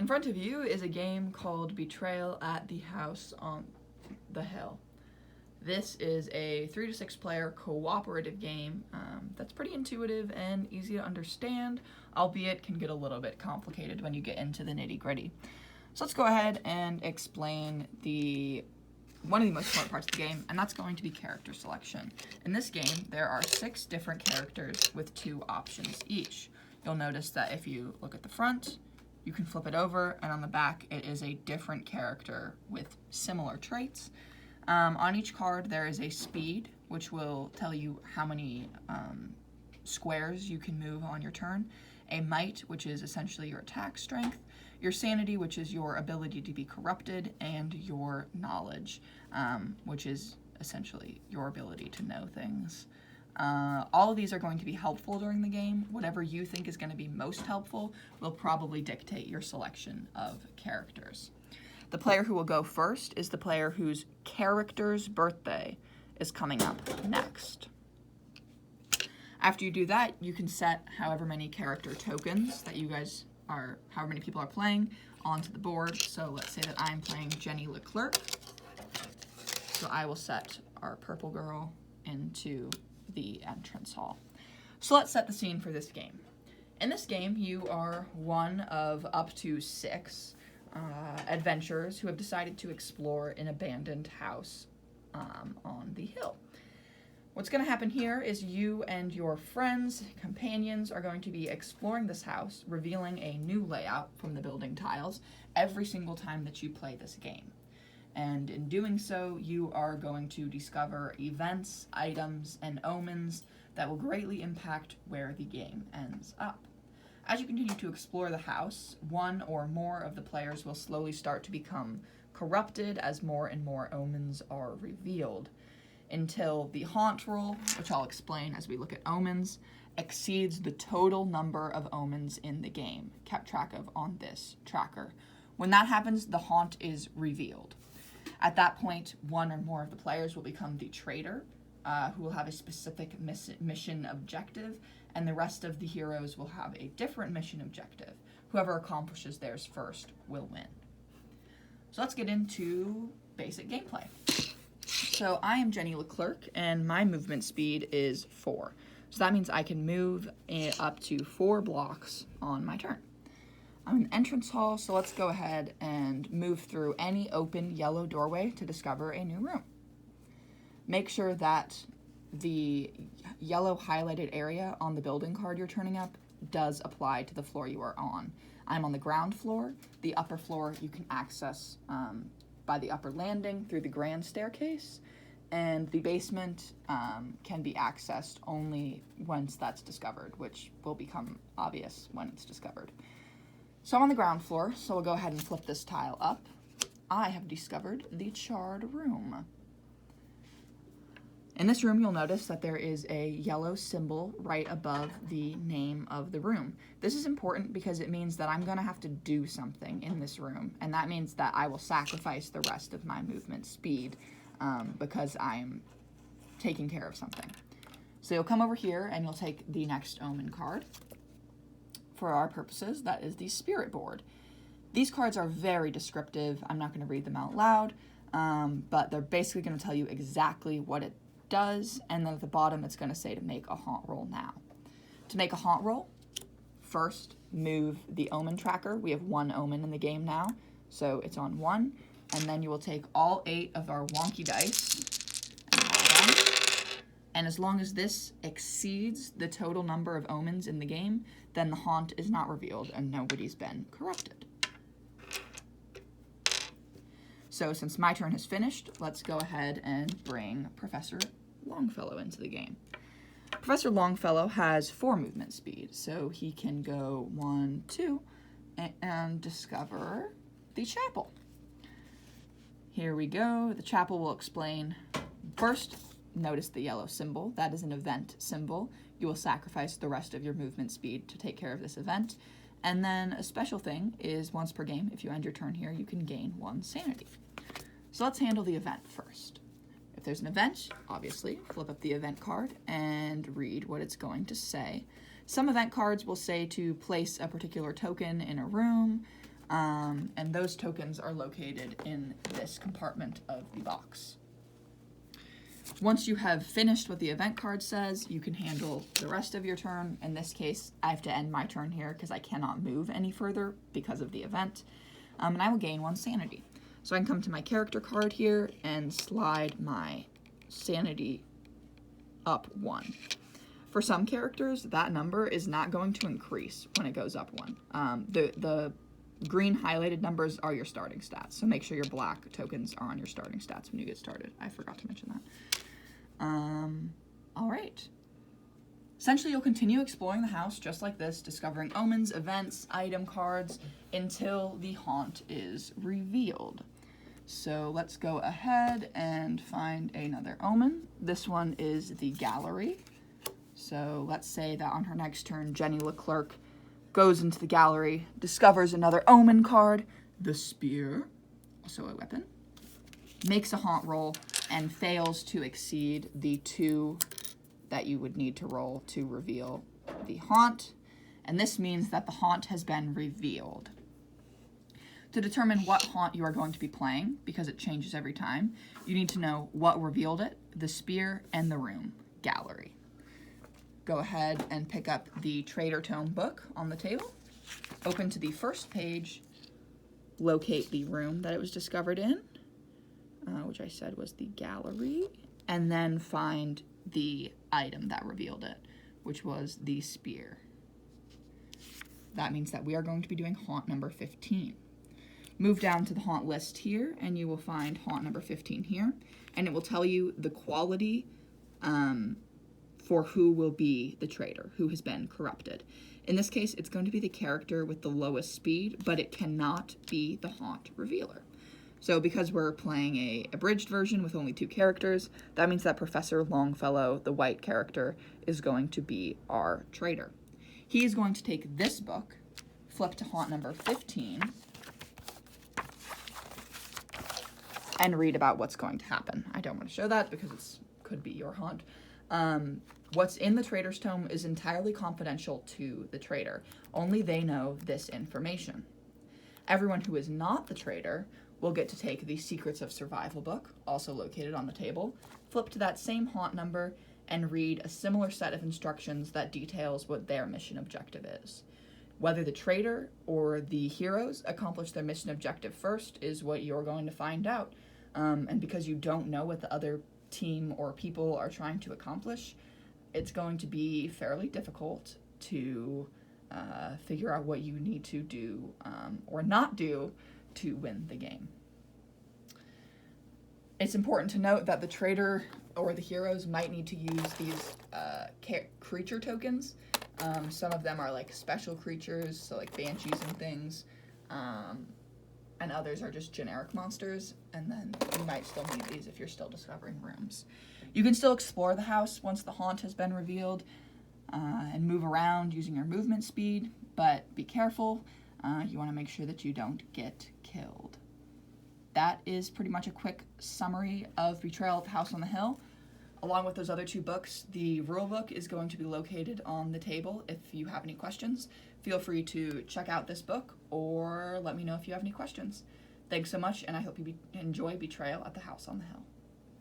front of you is a game called Betrayal at the House on the Hill. This is a 3 to 6 player cooperative game that's pretty intuitive and easy to understand, albeit can get a little bit complicated when you get into the nitty-gritty. So let's go ahead and explain one of the most important parts of the game, and that's going to be character selection. In this game, there are 6 different characters with 2 options each. You'll notice that if you look at the front, you can flip it over, and on the back, it is a different character with similar traits. On each card, there is a speed, which will tell you how many squares you can move on your turn, a might, which is essentially your attack strength, your sanity, which is your ability to be corrupted, and your knowledge, which is essentially your ability to know things. All of these are going to be helpful during the game. Whatever you think is going to be most helpful will probably dictate your selection of characters. The player who will go first is the player whose character's birthday is coming up next. After you do that, you can set however many character tokens that however many people are playing, onto the board. So let's say that I'm playing Jenny Leclerc. So I will set our purple girl into the entrance hall. So let's set the scene for this game. In this game, you are one of up to 6 adventurers who have decided to explore an abandoned house on the hill. What's going to happen here is you and your friends, companions, are going to be exploring this house, revealing a new layout from the building tiles every single time that you play this game. And in doing so, you are going to discover events, items, and omens that will greatly impact where the game ends up. As you continue to explore the house, one or more of the players will slowly start to become corrupted as more and more omens are revealed, until the haunt roll, which I'll explain as we look at omens, exceeds the total number of omens in the game, kept track of on this tracker. When that happens, the haunt is revealed. At that point, one or more of the players will become the traitor, who will have a specific mission objective, and the rest of the heroes will have a different mission objective. Whoever accomplishes theirs first will win. So let's get into basic gameplay. So I am Jenny Leclerc, and my movement speed is 4. So that means I can move up to 4 blocks on my turn. I'm in the entrance hall, so let's go ahead and move through any open yellow doorway to discover a new room. Make sure that the yellow highlighted area on the building card you're turning up does apply to the floor you are on. I'm on the ground floor. The upper floor you can access by the upper landing through the grand staircase, and the basement can be accessed only once that's discovered, which will become obvious when it's discovered. So I'm on the ground floor, so we'll go ahead and flip this tile up. I have discovered the charred room. In this room, you'll notice that there is a yellow symbol right above the name of the room. This is important because it means that I'm going to have to do something in this room, and that means that I will sacrifice the rest of my movement speed because I'm taking care of something. So you'll come over here and you'll take the next omen card. For our purposes, that is the spirit board. These cards are very descriptive. I'm not going to read them out loud, but they're basically going to tell you exactly what it does, and then at the bottom it's going to say to make a haunt roll now. To make a haunt roll, first move the omen tracker. We have 1 omen in the game now, so it's on 1, and then you will take all 8 of our wonky dice and roll them. And as long as this exceeds the total number of omens in the game, then the haunt is not revealed and nobody's been corrupted. So since my turn has finished, let's go ahead and bring Professor Longfellow into the game. Professor Longfellow has 4 movement speed, so he can go 1, 2, and discover the chapel. Here we go. The chapel will explain. First, notice the yellow symbol. That is an event symbol. You will sacrifice the rest of your movement speed to take care of this event. And then a special thing is once per game, if you end your turn here, you can gain 1 sanity. So let's handle the event first. If there's an event, obviously, flip up the event card and read what it's going to say. Some event cards will say to place a particular token in a room. And those tokens are located in this compartment of the box. Once you have finished what the event card says, you can handle the rest of your turn. In this case, I have to end my turn here because I cannot move any further because of the event. And I will gain 1 sanity. So I can come to my character card here and slide my sanity up 1. For some characters, that number is not going to increase when it goes up 1. The green highlighted numbers are your starting stats, so make sure your black tokens are on your starting stats when you get started. I forgot to mention that. All right. Essentially, you'll continue exploring the house just like this, discovering omens, events, item cards, until the haunt is revealed. So let's go ahead and find another omen. This one is the gallery. So let's say that on her next turn, Jenny Leclerc goes into the gallery, discovers another omen card, the spear, also a weapon, makes a haunt roll, and fails to exceed the 2 that you would need to roll to reveal the haunt. And this means that the haunt has been revealed. To determine what haunt you are going to be playing, because it changes every time, you need to know what revealed it, the spear, and the room, gallery. Go ahead and pick up the Traitor Tome book on the table. Open to the first page, locate the room that it was discovered in, which I said was the gallery, and then find the item that revealed it, which was the spear. That means that we are going to be doing haunt number 15. Move down to the haunt list here, and you will find haunt number 15 here, and it will tell you the quality for who will be the traitor, who has been corrupted. In this case, it's going to be the character with the lowest speed, but it cannot be the haunt revealer. So because we're playing a abridged version with only 2 characters, that means that Professor Longfellow, the white character, is going to be our traitor. He is going to take this book, flip to haunt number 15, and read about what's going to happen. I don't want to show that because it could be your haunt. What's in the Traitor's Tome is entirely confidential to the traitor. Only they know this information. Everyone who is not the traitor will get to take the Secrets of Survival book, also located on the table, flip to that same haunt number, and read a similar set of instructions that details what their mission objective is. Whether the traitor or the heroes accomplish their mission objective first is what you're going to find out. And because you don't know what the other team or people are trying to accomplish, it's going to be fairly difficult to figure out what you need to do or not do to win the game. It's important to note that the traitor or the heroes might need to use these creature tokens. Some of them are like special creatures, so like banshees and things, and others are just generic monsters, and then you might still need these if you're still discovering rooms. You can still explore the house once the haunt has been revealed and move around using your movement speed, but be careful. You want to make sure that you don't get killed. That is pretty much a quick summary of Betrayal at the House on the Hill. Along with those other 2 books, the rulebook is going to be located on the table. If you have any questions, feel free to check out this book or let me know if you have any questions. Thanks so much, and I hope you enjoy Betrayal at the House on the Hill.